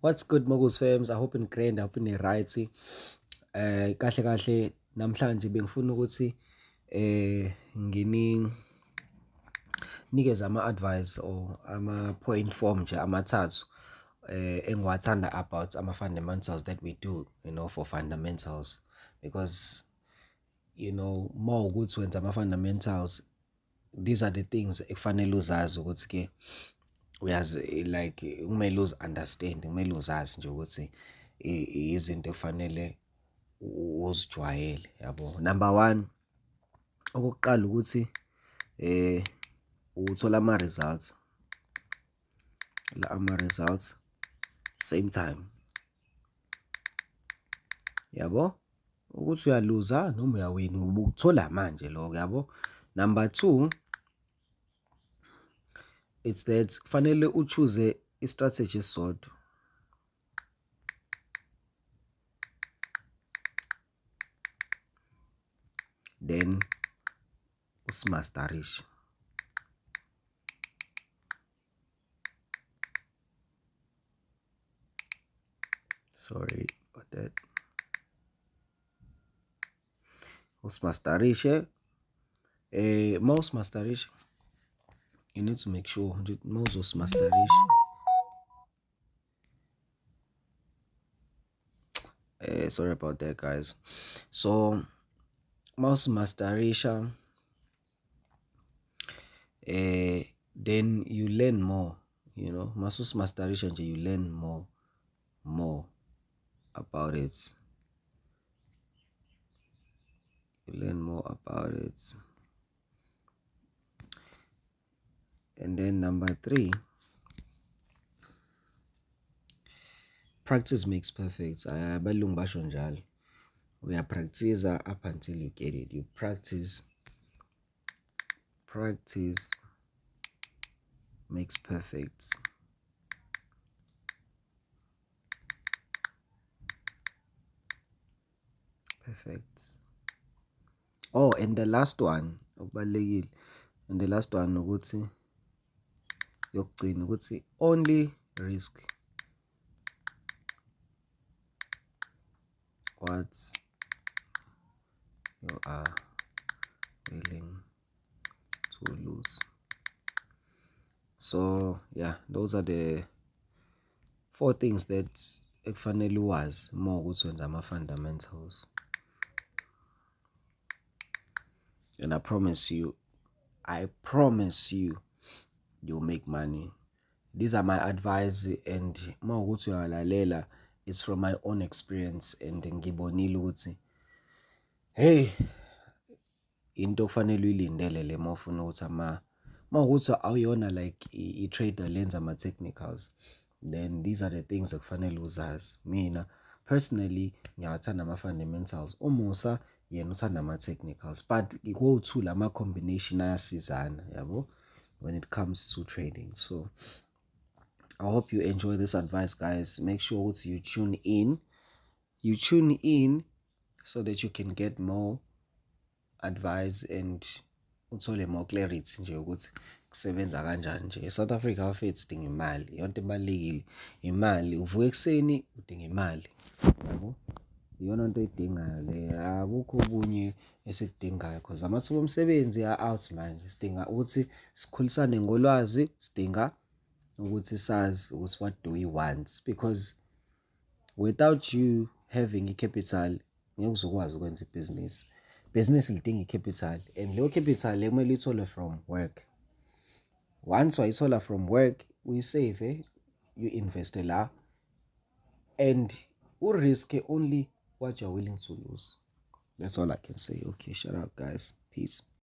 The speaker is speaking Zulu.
What's good, Moguls Firms? I hope in grand, I hope in right. Kahle namhlanje bengifuna ukuthi nginikeze ama-advice or ama-point form nje amathathu engiwathanda about ama-fundamentals that we do, for fundamentals. Because, uma ukuthi wenza ama-fundamentals, these are the things ekufanele uzazi ukuthi-ke uyazi, like kumele uzi-understand, kumele uzazi nje ukuthi izinto ekufanele uzijwayele, yabo. Number one, okokuqala ukuthi uthola ama-results, ama-results same time, yabo. Ukuthi uyaluza noma uyawina ubukuthola manje lokho, yabo. Number two, it's that kufanele uchoose i-strategy esisodwa. Then usimasterishe. Sorry about that. Usimasterishe. Uma usimasterishe, you need to make sure uma uzosimasterisha, sorry about that, guys. So uma usimasterisha, then you learn more, uma usimasterisha nje, you learn more about it. You learn more about it. And then number three, practice makes perfect. Abelungu basho njalo. Uyapractice up until you get it. You practice makes perfect. Perfect. Oh, and the last one, okubalekile. And the last one ukuthi yokugcina ukuthi only risk what you are willing to lose. So yeah, those are the 4 things that ekufanele uwazi uma ukuthi wenza ama-fundamentals. And I promise you, you'll make money. These are my advice, and uma ukuthi uyalalela, it's from my own experience, and ngibonile ukuthi hey, into kufanele uyilindele le uma ufuna ukuthi uma ukuthi awuyona like i-trader lenza ama-technicals, then these are the things ekufanele uzazi. Mina personally ngiyawathanda ama-fundamentals, umusa yena uthanda ama-technicals, but go-to lama-combination ayasizana, yabo, when it comes to trading. So I hope you enjoy this advice, guys. Make sure you tune in so that you can get more advice and uthole more clarity nje ukuthi kusebenza kanjani nje. eSouth Africa afethu sidinga imali, yonke ebalekile imali. Uvuka ekuseni udinga imali, yabo, iyona nto edingayo le, akukho okunye esikudingayo, because amathuba omsebenzi a-out manje. Sidinga ukuthi sikhulisane ngolwazi, sidinga ukuthi sazi ukuthi what do we want, because without you having i-capital ngeke uzokwazi ukwenza ibhizinisi lidinga i-capital, and leyo capital kumele uyithole from work. Once wayithola from work, uyisave, you investe la, and risk only what you're willing to lose. That's all I can say. Okay, shut up, guys. Peace.